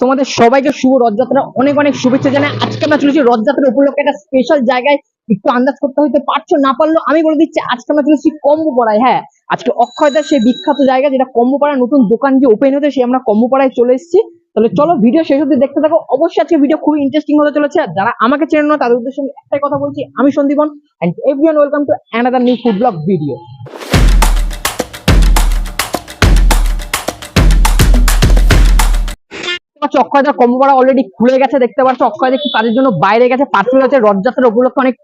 তোমাদের সবাইকে শুভ রথযাত্রা অনেক অনেক শুভেচ্ছা জানাই। আজকে আমরা চলেছি রথযাত্রা উপলক্ষে একটা স্পেশাল জায়গায়। একটু আন্দাজ করতে হইতে পারছো, না পারলেও আমি বলে দিচ্ছি, আজকে আমরা চলেছি কম্বোপাড়ায়। হ্যাঁ, আজকে অক্ষয়দার সেই বিখ্যাত জায়গা, যেটা কম্বোপাড়ায় নতুন দোকান যে ওপেন হতে, সেই আমরা কম্বোপাড়ায় চলে এসেছি। তাহলে চলো ভিডিও শেষ অবধি দেখতে থাকো। অবশ্যই আজকে ভিডিও খুবই ইন্টারেস্টিং হতে চলেছে। যারা আমাকে চেনেন না তাদের উদ্দেশ্যে আমি একটাই কথা বলছি, আমি Sandipan, and everyone welcome to another new food blog video. অক্ষয়দার কম্বোপাড়া অলরেডি খুলে গেছে, দেখতে পাচ্ছ। অক্ষয়দা একটু কাজের জন্য বাইরে গেছে, পার্সেল হচ্ছে রথযাত্রার উপলক্ষে অনেক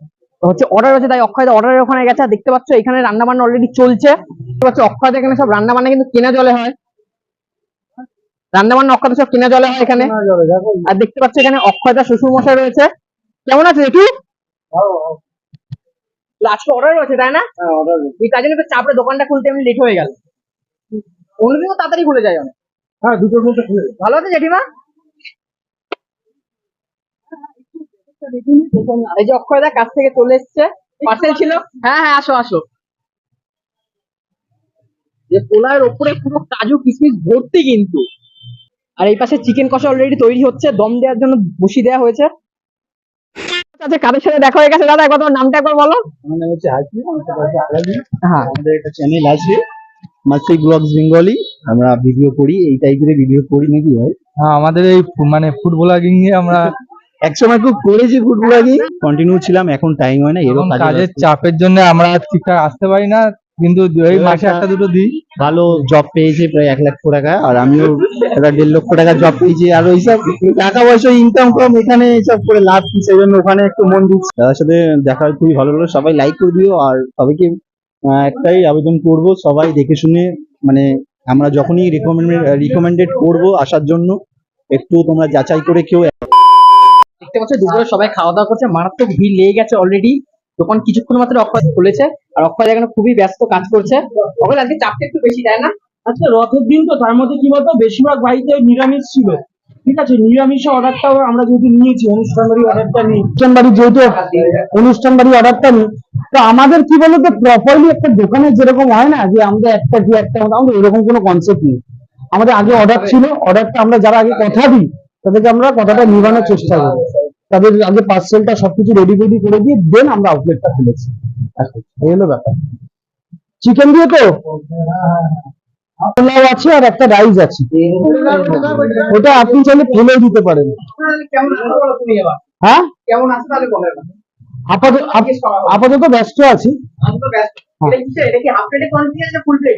অর্ডার হচ্ছে, তাই অক্ষয়দা অর্ডারের ওখানে গেছে। দেখতে পাচ্ছ এখানে রান্না বান্না অলরেডি চলছে। দেখতে পাচ্ছ অক্ষয়দা এখানে সব রান্না বান্না কিন্তু কেনা জলে হয়, রান্না বান্না অক্ষয়দা সব কেনা জলে হয় এখানে। আর দেখতে পাচ্ছ এখানে অক্ষয়দা শ্বশুর মশাই রয়েছে। কেমন আছে একটু? আজকে অর্ডার রয়েছে তাই না? এই কাজে একটু চাপড়ে দোকানটা খুলতে এমনি লেট হয়ে গেল। অন্যদিনও তাড়াতাড়ি খুলে যায় অনেক। হ্যাঁ, দুটোর মধ্যে খুলে। ভালো আছে জেঠিমা? এই যে অক্ষয়দা কাছ থেকে চলে এসছে, পার্সেল ছিল। হ্যাঁ হ্যাঁ, আসো আসো। যে পোলার ওপরে পুরো কাজু কিশমিশ ভর্তি কিন্তু। আর এই পাশে চিকেন কষা অলরেডি তৈরি হচ্ছে, দম দেওয়ার জন্য বসি দেওয়া হয়েছে। আচ্ছা, কাদের সাথে দেখা হয়ে গেছে দাদা? একবার তোমার নামটা একবার বলো। আমার নাম হচ্ছে হাসি, হ্যাঁ, আমাদের একটা চ্যানেল আছে মাসি ব্লগস বেঙ্গলি। আমরা ভিডিও করি, এই টাইপের ভিডিও করি নাকি ভাই? হ্যাঁ, আমাদের এই মানে ফুড ব্লগিং এ আমরা একসময় খুব করেছি ফুড ব্লগিং, কন্টিনিউ ছিলাম, এখন টাইম হয় না, এরকম কাজের চাপের জন্য আমরা ঠিকঠাক আসতে পারি না, কিন্তু এই মাসে একটা দুটো দিই। ভালো জব পেয়েছে প্রায় 1 লক্ষ টাকা, আর আমিও একটা 1.5 লক্ষ টাকা জব পেয়েছি। আর ওইসব টাকা পয়সা ইনকাম কম, এখানে এইসব করে লাভ কি? সেই জন্য ওখানে একটু মন দিচ্ছি। তাদের সাথে দেখা খুবই ভালো লাগলো। সবাই লাইক করে দিও, আর সবাইকে একটাই আবেদন করব, সবাই দেখে শুনে, মানে আমরা যখনই রিকমেন্ডেড করব আসার জন্য, একটু তোমরা যাচাই করে কেউ। দেখতে পাচ্ছ দুপুরে সবাই খাওয়া দাওয়া করছে, মারাত্মক ভিড় লেগে গেছে অলরেডি। দোকান কিছুক্ষণ মাত্র অক্ষয় খুলেছে, আর অক্ষয় এখানে খুবই ব্যস্ত কাজ করছে। অক্ষয় আজকে চাপটা একটু বেশি, তাই না? আজকে রথের দিন তো, তার মধ্যে কি বলতো, বেশিরভাগ বাড়িতে নিরামিষ ছিল। ঠিক আছে, নিরামিষের অর্ডারটাও আমরা যেহেতু নিয়েছি, অনুষ্ঠান বাড়ি অর্ডারটা নিই, অনুষ্ঠান বাড়ি যেহেতু অনুষ্ঠান বাড়ি অর্ডারটা নিই, তো আমাদের কি বলতো, প্রপারলি একটা দোকানে যেরকম হয় না যে আমাদের একটা কি একটা, আমাদের এরকম কোনো কনসেপ্ট নেই। আমাদের আগে অর্ডার ছিল, অর্ডারটা আমরা যারা আগে কথা দিই তাদেরকে আমরা কথাটা নিবানোর চেষ্টা করি। তাদের আগে পার্সেলটা সবকিছু রেডি করে দিয়ে দেন আমরা আউটলেটটা খুলেছি। এই হলো ব্যাপার। চিকেন দিয়ে তো পোলাও আছে আর একটা রাইস আছে, ওটা আপনি চাইলে ফেলেও দিতে পারেন। হ্যাঁ, আপাতত ব্যস্ত আছি।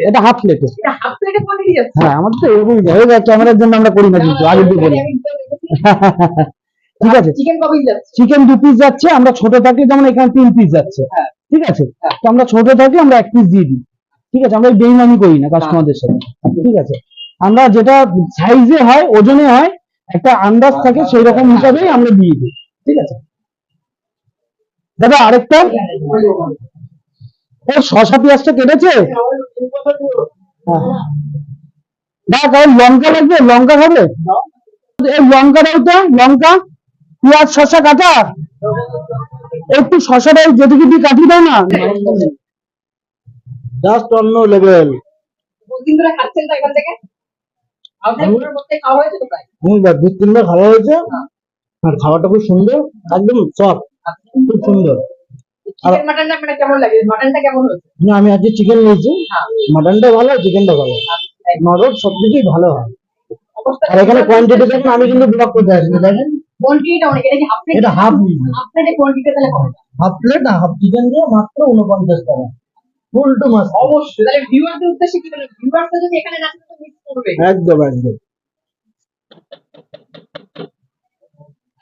এটা হাফ প্লেটে। হ্যাঁ, আমাদের তো এরকম ক্যামেরার জন্য আমরা করি না, কিন্তু আগে দিয়ে বলি। ঠিক আছে, চিকেন 2 পিস যাচ্ছে। আমরা ছোট থাকি, যেমন এখানে 3 পিস যাচ্ছে। ঠিক আছে, তো আমরা ছোট থাকি, আমরা 1 পিস দিয়ে দিই। ঠিক আছে, আমরা বেইমানি করি না কাস্টমারদের সাথে। ঠিক আছে, আমরা যেটা সাইজে হয়, ওজনে হয়, একটা আন্দাজ থাকে, সেই রকম হিসাবেই আমরা দিয়ে দিই। ঠিক আছে দাদা, আরেকটা শসা পেঁয়াজটা কেটেছে। না, কারণ লঙ্কা লাগবে, লঙ্কা খাবে, এই লঙ্কা দাও তো, লঙ্কা পেঁয়াজ শসা কাটা, একটু শসাটা যেদিকে দিয়ে কাটিয়ে দাও না, জাস্ট অন্য লেভেল। দু তিনবার খাওয়া হয়েছে, আর খাওয়াটা খুব সুন্দর, একদম সফট, খুব সুন্দর। আমি আজকে চিকেন নিয়েছি, মাটনটা ভালো, চিকেনটা ভালো, নরম, সবকিছুই ভালো হয়। আর এখানে কোয়ান্টিটি দেখুন, আমি কিন্তু ব্লক করতে আসবো, দেখেন এটা হাফ প্লেট, হাফ চিকেন দিয়ে মাত্র 49 টাকা, ফুল টু মাছ। অবশ্যই, তাহলে ভিউয়ারদের উদ্দেশ্যে কি বলবেন? ভিউয়াররা যদি এখানে না আসে তো মিস করবে। একদম একদম।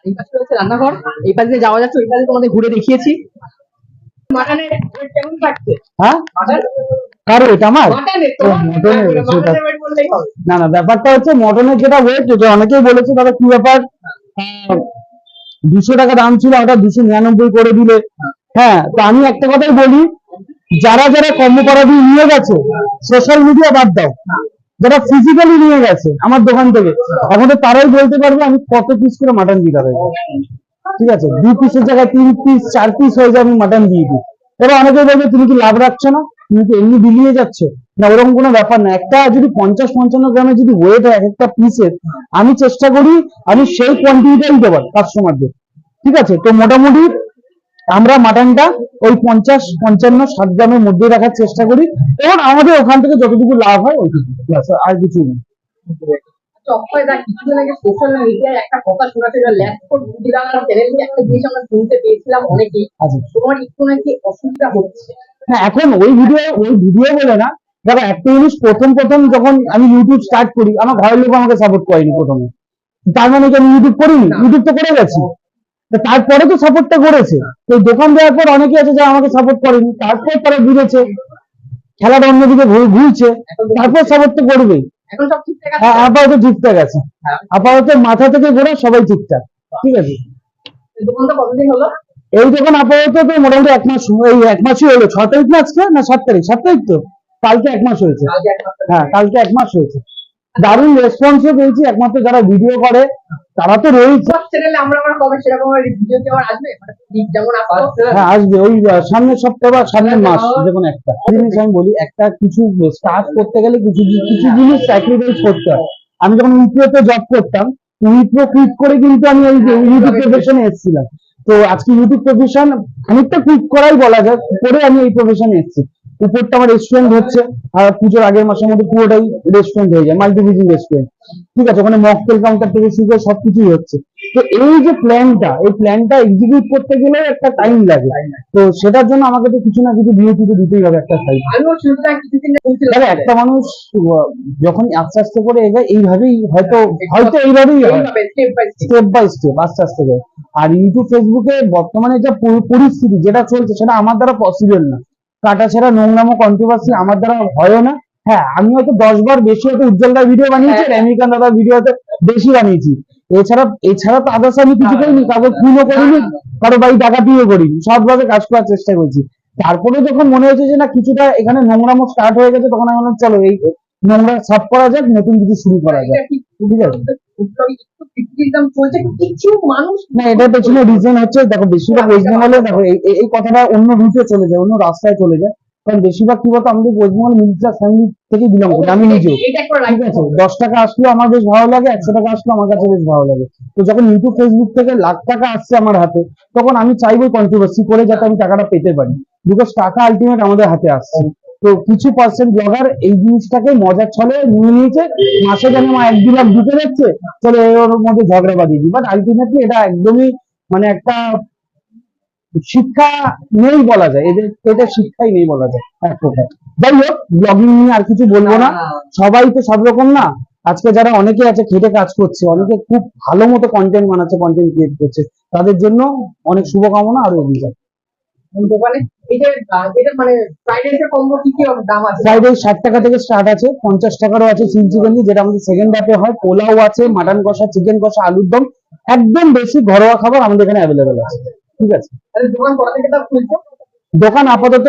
এই পাশে রয়েছে রান্নাঘর, এই পাশে দিয়ে যাওয়া যাচ্ছে, ওই পাশে তোমাদের ঘুরে দেখিয়েছি। মাটনের ওয়েট কেমন থাকছে? হ্যাঁ, মাটন কার ওয়েট? আমার না না, ব্যাপারটা হচ্ছে মটনের যেটা ওয়েট, যেটা অনেকেই বলেছে দাদা কি ব্যাপার, 200 টাকা দাম ছিল, ওটা 299 করে দিলে। হ্যাঁ, তো আমি একটা কথাই বলি, যারা যারা কম্বোপাড়া দিয়ে নিয়ে গেছে, সোশ্যাল মিডিয়া বাদ দাও, যারা ফিজিক্যালি নিয়ে গেছে আমার দোকান থেকে, এখন তারাই বলতে পারবে আমি কত পিস করে মাটন দিতে পারবো। ঠিক আছে, 2 পিসের জায়গায় 3 পিস 4 পিস হয়ে যায়, আমি মাটন দিয়ে দিই। এবার অনেকে বলবে তুমি কি লাভ রাখছো না, তুমি কি এমনি বিলিয়ে যাচ্ছ? না, ওরকম কোনো ব্যাপার না। একটা যদি 50-55 গ্রামের যদি ওয়েট হয় এক একটা পিসের, আমি চেষ্টা করি আমি সেই কোয়ান্টিটিটাই দেবার কাস্টমারদের। ঠিক আছে, তো মোটামুটি আমরা মাটনটা ওই 50, 55, 60 গ্রামের মধ্যে রাখার চেষ্টা করি, এবং আমাদের ওখান থেকে যতটুকু লাভ হয় ওইটুকু, ব্যাস, আর কিছু না। অক্ষয়দা কিছুদিন আগে সোশ্যাল মিডিয়ায় একটা কথা শোনাছিল, ল্যাপটপ দিলার চ্যানেল নিয়ে একটা জিনিস আমরা শুনতে পেয়েছিলাম অনেকেই, আচ্ছা, তোমার একটু নাকি অসুবিধা হচ্ছে। হ্যাঁ, এখন ওই ভিডিও বলে না, দেখো একটা জিনিস, প্রথম প্রথম যখন আমি ইউটিউব স্টার্ট করি আমার ঘরের লোক আমাকে সাপোর্ট করেনি প্রথমে, তার মানে কি আমি ইউটিউব করিনি? ইউটিউব তো করে গেছি, তো তারপরে তো সাপোর্টটা করেছে। তো দোকান দেওয়ার পর অনেকে আছে যারা আমাকে সাপোর্ট করেনি, তারপর তারা বুঝেছে খেলাটা অন্যদিকে ঘুরছে, তারপর সাপোর্ট তো করবেই। এখন সব ঠিকঠাক আছে? হ্যাঁ, আপাতত ঠিকঠাক আছে, আপাতত মাথা থেকে ঘোরা সবাই ঠিকঠাক। ঠিক আছে, দোকানটা কতদিন হলো? এই যখন আপাতত তো মোটামুটি 1 মাস, এই 1 মাসই হলো। 6 তারিখ না আজকে, না 7 তারিখ? 7 তারিখ তো, কালকে 1 মাস হয়েছে। আগে এক মাস হ্যাঁ, কালকে 1 মাস হয়েছে। দারুণ রেসপন্সও পেয়েছি, একমাত্র যারা ভিডিও করে তারা তো রয়েছে। চ্যানেলে আমরা আবার কবে সেরকম ভিডিও কি আবার আসবে, মানে যেমন আসতো? হ্যাঁ, আসবে ওই সামনের সপ্তাহ বা সামনের মাস, যে কোনো একটা জিনিস। আমি বলি, একটা কিছু স্টার্ট করতে গেলে কিছু কিছু জিনিস স্যাক্রিফাইস করতে হয়। আমি যখন ইউপিওতে জব করতাম, ইউপিও কুইট করে কিন্তু আমি এই ইউটিউব প্রফেশনে এসেছিলাম। তো আজকে ইউটিউব প্রফেশন খানিকটা কুইট করাই বলা যায়, করে আমি এই প্রফেশনে এসেছি। উপরটা আমার রেস্টুরেন্ট হচ্ছে, আর পুজোর আগের মাসের মধ্যে পুরোটাই রেস্টুরেন্ট হয়ে যায়, মাল্টিভিজন রেস্টুরেন্ট। ঠিক আছে, ওখানে মকটেল কাউন্টার থেকে শুরু করে সবকিছুই হচ্ছে। তো এই যে প্ল্যানটা এক্সিকিউট করতে গেলে একটা টাইম লাগে, তো সেটার জন্য আমাকে তো কিছু না কিছু বিরতি তো দিতেই হবে একটা সাইড। আমিও শুনছিলাম কিছুদিন বলছিলাম দেখো, একটা মানুষ যখন আস্তে আস্তে করে এগোয়, এইভাবেই হয়তো এইভাবেই হয়, step by step. Step by step, আস্তে আস্তে করে। আর ইউটিউব ফেসবুকে বর্তমানে যে পরিস্থিতি যেটা চলছে, সেটা আমার দ্বারা পসিবল না। কাটাছেঁড়া নোংরামো কন্ট্রোভার্সি আমার দ্বারা হয়ও না। হ্যাঁ, আমি হয়তো 10 বার বেশি হয়তো উজ্জ্বলদার ভিডিও বানিয়েছি, রমিকান্ত দাদার ভিডিও হয়তো বেশি বানিয়েছি। এছাড়া তো আদার্স আমি কিছু করিনি, কাউকে খুনও করিনি, কারো বাড়ি ডাকাতিও করিনি, সৎভাবে কাজ করার চেষ্টা করছি। তারপরে যখন মনে হয়েছে যে না, কিছুটা এখানে নোংরামো স্টার্ট হয়ে গেছে, তখন আমি বললাম চলো এই নোংরা সাফ করা যাক, নতুন কিছু শুরু করা যাক। ঠিক আছে, চলছে কিছু মানুষ না, এটার পেছনে রিজন হচ্ছে, দেখো বেশিরভাগ ওয়েস্ট বেঙ্গলে, দেখো এই কথাটা অন্য রুটে চলে যায়, অন্য রাস্তায় চলে যায়। কারণ বেশিরভাগ কি বলতো, আমাদের West Bengal middle class family থেকে বিলং করি আমি নিজেও। এটা একটা ঠিক আছে, 10 টাকা আসলেও আমার বেশ ভালো লাগে, 100 টাকা আসলেও আমার কাছে বেশ ভালো লাগে। তো যখন ইউটিউব ফেসবুক থেকে লাখ টাকা আসছে আমার হাতে, তখন আমি চাইবো কন্ট্রোভার্সি করে যাতে আমি টাকাটা পেতে পারি, বিকজ টাকা আলটিমেট আমাদের হাতে আসছে। তো কিছু পার্সেন্ট ব্লগার এই জিনিসটাকে মজার ছলে নিয়ে নিয়েছে, মাসে যেন 1-2 লাখ ঢুকে যাচ্ছে, চলে ওর মধ্যে ঝগড়া বাঁধিয়ে দিই। বাট আলটিমেটলি এটা একদমই মানে একটা শিক্ষা নেই বলা যায়, এটা শিক্ষাই নেই বলা যায় এক প্রকার। যাই হোক, ব্লগিং নিয়ে আর কিছু বলবো না, সবাই তো সব রকম না। আজকে যারা অনেকে আছে খেটে কাজ করছে, অনেকে খুব ভালো মতো কন্টেন্ট বানাচ্ছে, কন্টেন্ট ক্রিয়েট করছে, তাদের জন্য অনেক শুভকামনা, আরো এগিয়ে যাবে। দোকানে এই যে এটা মানে ফ্রাইড রাইসের কম্বো কি কি দাম আছে? ফ্রাইড রাইস 60 টাকা থেকে স্টার্ট আছে, 50 টাকারও আছে চিলি চিকেন, যেটা আমাদের সেকেন্ড হাফে হয়। পোলাও আছে, মাটন কষা, চিকেন কষা, আলুর দম, একদম বেশি ঘরোয়া খাবার আমাদের এখানে অ্যাভেলেবেল আছে। ঠিক আছে, তাহলে দোকান কটা থেকে তা খুলছো? দোকান আপাতত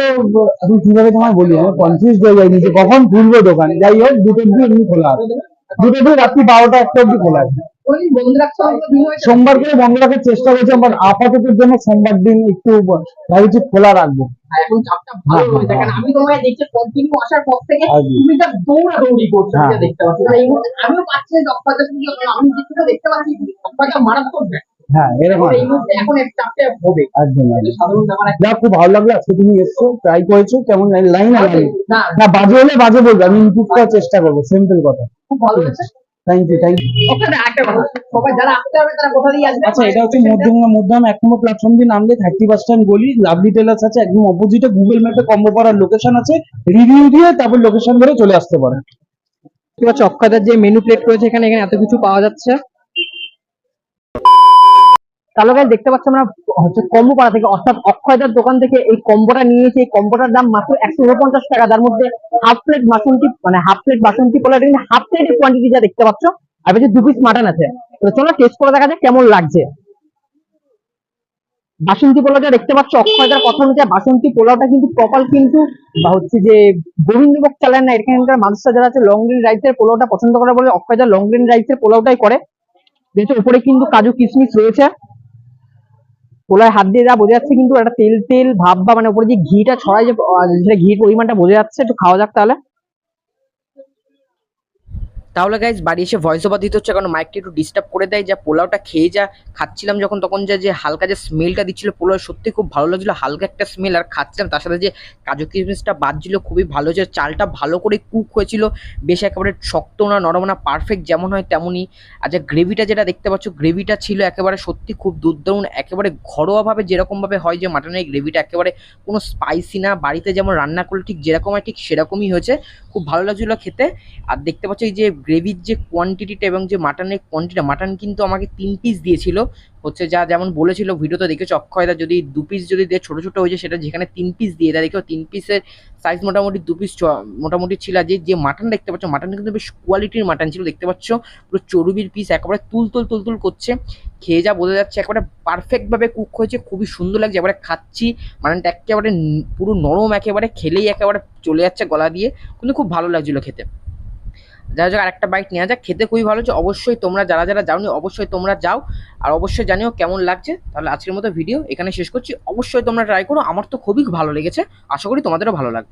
আমি কিভাবে তোমায় বলি, আমি কনফিউজ হয়ে যাই নিজে কখন খুলবো দোকান। যাই হোক, 2টো অব্দি এমনি খোলা আছে, 2টো অব্দি রাত্রি 12টা 1টা অব্দি খোলা আছে। কোনদিন বন্ধ রাখছো আমাকে দিন হয়েছে? সোমবার করে বন্ধ রাখার চেষ্টা করছি, আমার আপাততের জন্য সোমবার দিন একটু ভাবছি খোলা রাখবো। আর এখন চাপটা ভালো রয়েছে, কারণ আমি তোমায় দেখছি কন্টিনিউ আসার পর থেকে একদম। তুমি যা দৌড়াদৌড়ি করছো, হ্যাঁ। এটা দেখতে পাচ্ছি। এই মুহূর্তে আমিও পাচ্ছি না অক্ষয়তা শুধু, আমি যেটা দেখতে পাচ্ছি অক্ষয়তা মারাত্মক ব্যাট। হ্যাঁ, এরকম এই মুহূর্তে এখন এক চাপটা হবে, একদম এটা সাধারণ ব্যাপার একটা। যা খুব ভালো লাগলো আজকে তুমি এসছো, ট্রাই করেছো, কেমন লাইন না না বাজে হলে বাজে বলবে, আমি ইমপ্রুভ করার চেষ্টা করবো, সিম্পল কথা। খুব ভালো হয়েছে। Thank you. ওখানে একটা কথা, সবাই যারা আসতে হবে তারা কোথা দিয়ে আসবে? আচ্ছা, এটা হচ্ছে মধ্যম 1 নম্বর প্ল্যাটফর্ম দিয়ে নামলে 30 বাস স্ট্যান্ড গলি, লাভলি টেলার্স আছে একদম অপোজিটে, গুগল ম্যাপে কম্বো পাড়ার লোকেশন আছে, রিভিউ দিয়ে তারপর লোকেশন ধরে চলে আসতে পারে। ঠিক আছে, অক্ষয়দার যে মেনু প্লেট রয়েছে এখানে এত কিছু পাওয়া যাচ্ছে। তাহলে guys দেখতে পাচ্ছি আমরা হচ্ছে কম্বো পাড়া থেকে, অর্থাৎ অক্ষয়দার দোকান থেকে এই কম্বোটা নিয়েছি। এই কম্বোটার দাম মাত্র 149 টাকা, যার মধ্যে হাফ প্লেট বাসন্তী পোলাও, হাফ প্লেটের কোয়ান্টিটি যা দেখতে পাচ্ছ, আর বেশি 2 পিস মাটন আছে। তো চলো টেস্ট করে দেখা যাক কেমন লাগছে। বাসন্তী পোলাওটা দেখতে পাচ্ছ, অক্ষয়দার কথা অনুযায়ী বাসন্তী পোলাওটা কিন্তু প্রপার কিন্তু বা হচ্ছে যে গোবিন্দভোগ চালেন না, এখানকার মানুষরা যারা আছে লং গ্রিন রাইসের পোলাওটা পছন্দ করে বলে অক্ষয়দা লং গ্রিন রাইসের পোলাওটাই করে। যেহেতু উপরে কিন্তু কাজু কিশমিশ রয়েছে। পোলায় হাত দিয়ে যা বোঝা যাচ্ছে, কিন্তু একটা তেল তেল ভাব বা মানে উপরে যে ঘিটা ছড়ায়, যে সেটা ঘির পরিমাণটা বোঝা যাচ্ছে। একটু খাওয়া যাক তাহলে। তাহলে গাইজ বাড়ি এসে ভয়েস ওভার দিতে হচ্ছে, কারণ মাইকটা একটু ডিস্টার্ব করে দেয়। যা পোলাওটা খেয়ে যা খাচ্ছিলাম যখন, তখন যে হালকা যে স্মেলটা দিচ্ছিল পোলাও, সত্যি খুব ভালো লাগছিল। হালকা একটা স্মেল, আর খাচ্ছিলাম তার সাথে যে কাজু কিশমিশটা বাজছিল, খুবই ভালো হয়েছে। চালটা ভালো করে কুক হয়েছিল, বেশ একেবারে শক্ত না নরম না, পারফেক্ট যেমন হয় তেমনই। আর যে গ্রেভিটা যেটা দেখতে পাচ্ছ, গ্রেভিটা ছিল একেবারে সত্যি খুব দুর্দারুণ, একেবারে ঘরোয়াভাবে যেরকমভাবে হয় যে মাটনের গ্রেভিটা, একেবারে কোনো স্পাইসি না, বাড়িতে যেমন রান্না করলে ঠিক যেরকম হয় ঠিক সেরকমই হয়েছে, খুব ভালো লাগছিল খেতে। আর দেখতে পাচ্ছ এই যে গ্রেভির যে কোয়ান্টিটিটা এবং যে মাটনের কোয়ান্টিটিটা, মাটন কিন্তু আমাকে 3 পিস দিয়েছিল, হচ্ছে যা যেমন বলেছিল ভিডিওতে দেখেছো অক্ষয়দা, যদি 2 পিস যদি দেয় ছোট ছোট হয়ে যায়, সেটা যেখানে 3 পিস দিয়ে দেয়, দেখো 3 পিসের সাইজ মোটামুটি 2 পিস মোটামুটি ছিল। আর যে মাটন দেখতে পাচ্ছ, মাটন কিন্তু বেশ কোয়ালিটির মাটন ছিল, দেখতে পাচ্ছ পুরো চর্বির পিস, একেবারে তুল করছে। খেয়ে যা বোঝা যাচ্ছে একেবারে পারফেক্ট ভাবে কুক হয়েছে, খুবই সুন্দর লাগছে। এবারে খাচ্ছি, মাটনটা একেবারে পুরো নরম, একেবারে খেলেই একেবারে চলে যাচ্ছে গলা দিয়ে, কিন্তু খুব ভালো লাগছিল খেতে। যাই হোক, আরেকটা বাইট নেওয়া যাক। খেতে খুবই ভালো হচ্ছে। অবশ্যই তোমরা যারা যারা যাওনি, অবশ্যই তোমরা যাও, আর অবশ্যই জানিও কেমন লাগছে। তাহলে আজকের মতো ভিডিও এখানে শেষ করছি। অবশ্যই তোমরা ট্রাই করো, আমার তো খুবই ভালো লেগেছে, আশা করি তোমাদেরও ভালো লাগবে।